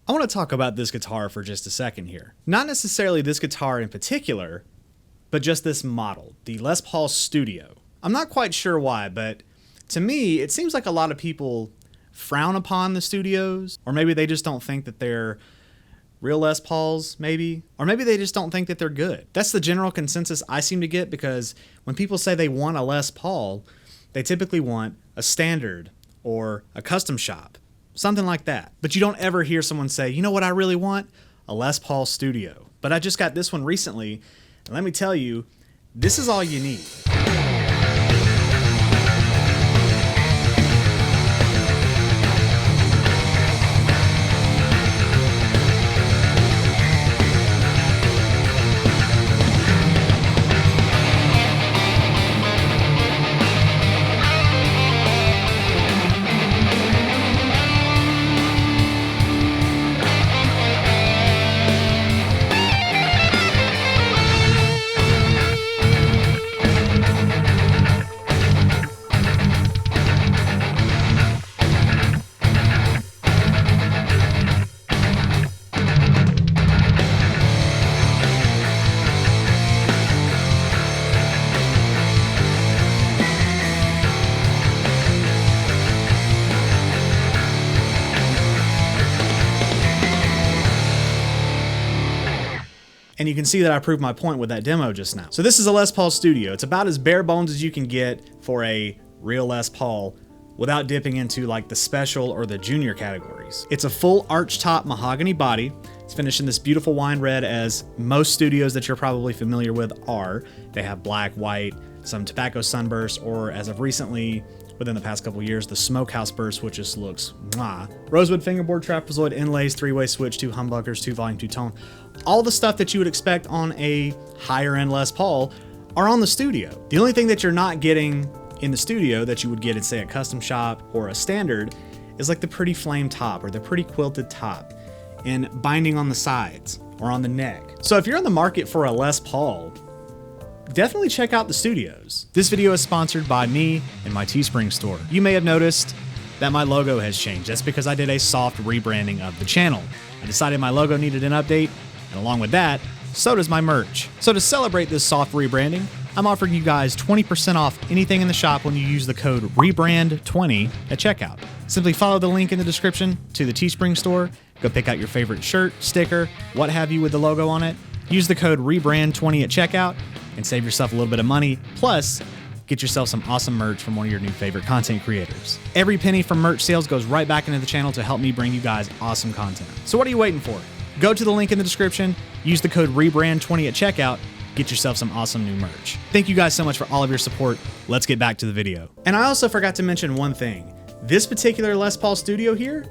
I want to talk about this guitar for just a second here. Not necessarily this guitar in particular, but just this model, the Les Paul Studio. I'm not quite sure why, but to me, it seems like a lot of people frown upon the Studios, or maybe they just don't think that they're real Les Pauls, maybe. Or maybe they just don't think that they're good. That's the general consensus I seem to get, because when people say they want a Les Paul, they typically want a standard or a custom shop. Something like that. But you don't ever hear someone say, you know what I really want? A Les Paul Studio. But I just got this one recently, and let me tell you, this is all you need. And you can see that I proved my point with that demo just now. So this is a Les Paul Studio. It's about as bare bones as you can get for a real Les Paul without dipping into like the special or the junior categories. It's a full arch top mahogany body. It's finished in this beautiful wine red, as most Studios that you're probably familiar with are. They have black, white, some tobacco sunburst, or as of recently, within the past couple years, the smokehouse burst, which just looks mwah. Rosewood fingerboard, trapezoid inlays, 3-way switch, 2 humbuckers, 2 volume, 2 tone. All the stuff that you would expect on a higher end Les Paul are on the Studio. The only thing that you're not getting in the Studio that you would get in, say, a custom shop or a standard is like the pretty flame top or the pretty quilted top and binding on the sides or on the neck. So if you're in the market for a Les Paul, definitely check out the Studios. This video is sponsored by me and my Teespring store. You may have noticed that my logo has changed. That's because I did a soft rebranding of the channel. I decided my logo needed an update, and along with that, so does my merch. So to celebrate this soft rebranding, I'm offering you guys 20% off anything in the shop when you use the code REBRAND20 at checkout. Simply follow the link in the description to the Teespring store, go pick out your favorite shirt, sticker, what have you with the logo on it, use the code REBRAND20 at checkout, and save yourself a little bit of money, plus get yourself some awesome merch from one of your new favorite content creators. Every penny from merch sales goes right back into the channel to help me bring you guys awesome content. So what are you waiting for? Go to the link in the description, use the code REBRAND20 at checkout, get yourself some awesome new merch. Thank you guys so much for all of your support. Let's get back to the video. And I also forgot to mention one thing. This particular Les Paul Studio here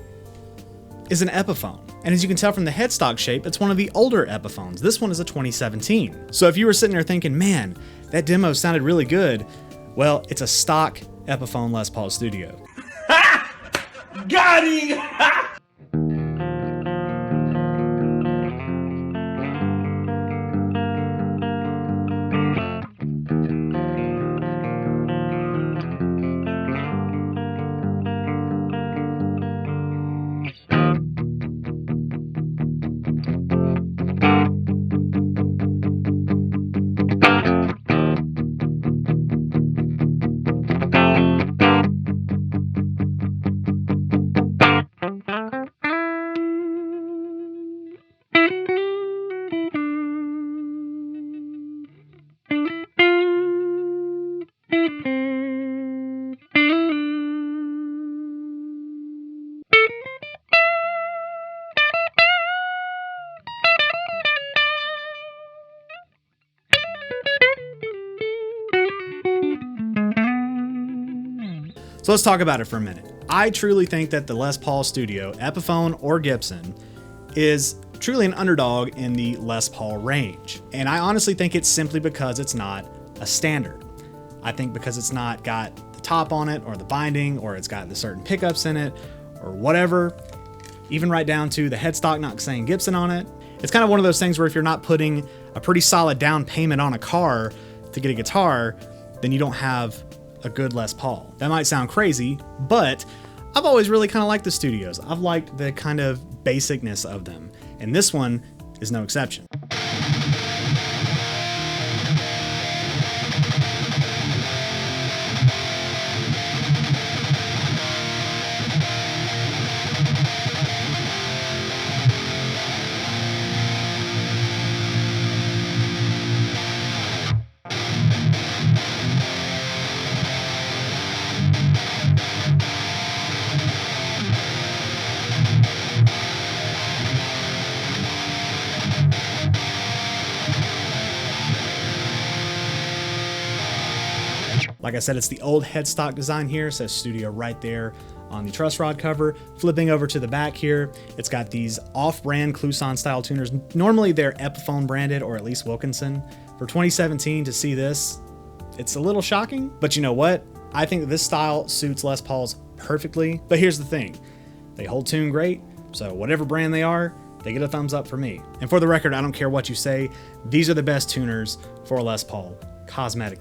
is an Epiphone. And as you can tell from the headstock shape, it's one of the older Epiphones. This one is a 2017. So if you were sitting there thinking, man, that demo sounded really good, well, it's a stock Epiphone Les Paul Studio. Got him! So let's talk about it for a minute. I truly think that the Les Paul Studio, Epiphone or Gibson, is truly an underdog in the Les Paul range. And I honestly think it's simply because it's not a standard. I think because it's not got the top on it or the binding, or it's got the certain pickups in it or whatever, even right down to the headstock not saying Gibson on it. It's kind of one of those things where if you're not putting a pretty solid down payment on a car to get a guitar, then you don't have a good Les Paul. That might sound crazy, but I've always really kind of liked the Studios. I've liked the kind of basicness of them. And this one is no exception. Like I said, it's the old headstock design here. It says Studio right there on the truss rod cover. Flipping over to the back here, it's got these off-brand Kluson style tuners. Normally they're Epiphone branded, or at least Wilkinson. For 2017 to see this, it's a little shocking, but you know what? I think that this style suits Les Pauls perfectly. But here's the thing, they hold tune great, so whatever brand they are, they get a thumbs up for me. And for the record, I don't care what you say, these are the best tuners for a Les Paul, cosmetic.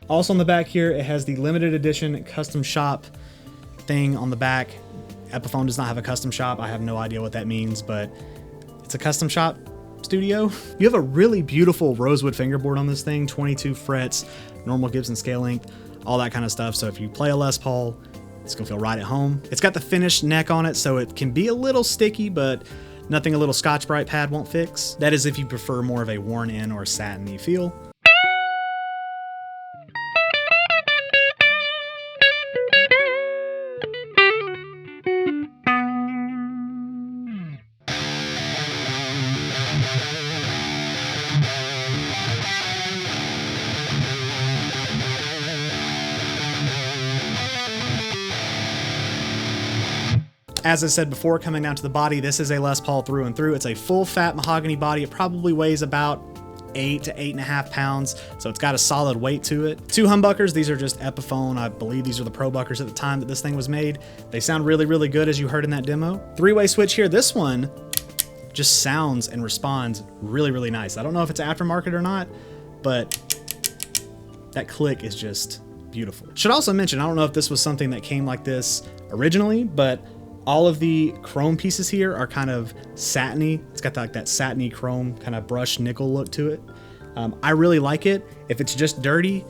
Also on the back here, it has the limited edition custom shop thing on the back. Epiphone does not have a custom shop. I have no idea what that means, but it's a custom shop studio. You have a really beautiful rosewood fingerboard on this thing, 22 frets, normal Gibson scale length, all that kind of stuff. So if you play a Les Paul, it's gonna feel right at home. It's got the finished neck on it, so it can be a little sticky, but nothing a little Scotch-Brite pad won't fix. That is if you prefer more of a worn-in or satiny feel. As I said before, coming down to the body, this is a Les Paul through and through. It's a full fat mahogany body. It probably weighs about 8 to 8.5 pounds, so it's got a solid weight to it. 2 humbuckers, these are just Epiphone. I believe these are the Pro Buckers at the time that this thing was made. They sound really, really good, as you heard in that demo. 3-way switch here. This one just sounds and responds really, really nice. I don't know if it's aftermarket or not, but that click is just beautiful. Should also mention, I don't know if this was something that came like this originally, but all of the chrome pieces here are kind of satiny. It's got like that satiny chrome kind of brushed nickel look to it. I really like it. If it's just dirty,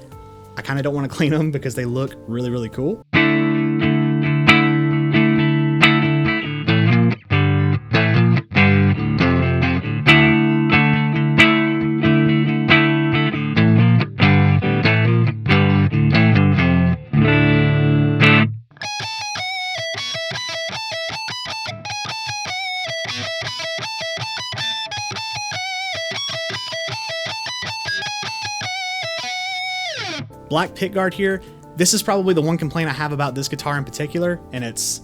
I kind of don't want to clean them because they look really, really cool. Black pickguard here. This is probably the one complaint I have about this guitar in particular, and it's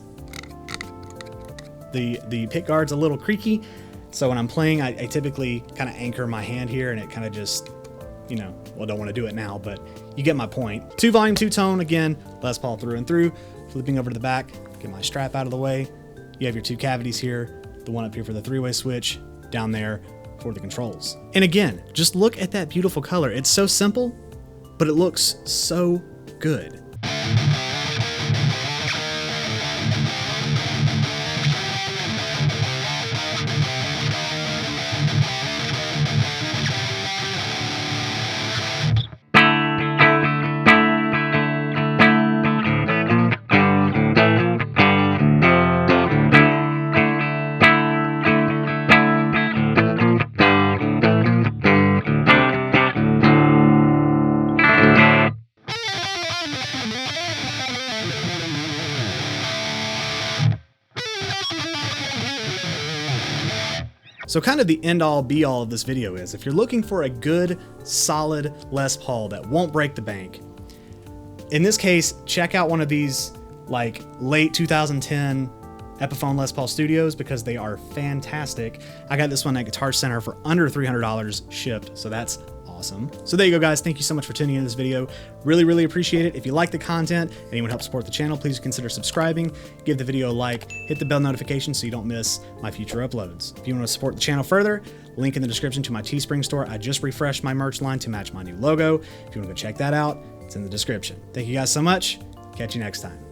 the pickguard's a little creaky. So when I'm playing, I typically kind of anchor my hand here, and it kind of just, you know, well, I don't want to do it now, but you get my point. 2 volume, 2 tone, again, Les Paul through and through. Flipping over to the back, get my strap out of the way. You have your 2 cavities here, the one up here for the 3-way switch, down there for the controls. And again, just look at that beautiful color. It's so simple, but it looks so good. So kind of the end all be all of this video is, if you're looking for a good, solid Les Paul that won't break the bank, in this case, check out one of these like late 2010 Epiphone Les Paul Studios because they are fantastic. I got this one at Guitar Center for under $300 shipped, so that's awesome. So there you go, guys. Thank you so much for tuning in this video. Really, really appreciate it. If you like the content and you want to help support the channel, please consider subscribing, give the video a like, hit the bell notification so you don't miss my future uploads. If you want to support the channel further, link in the description to my Teespring store. I just refreshed my merch line to match my new logo. If you want to go check that out, it's in the description. Thank you guys so much. Catch you next time.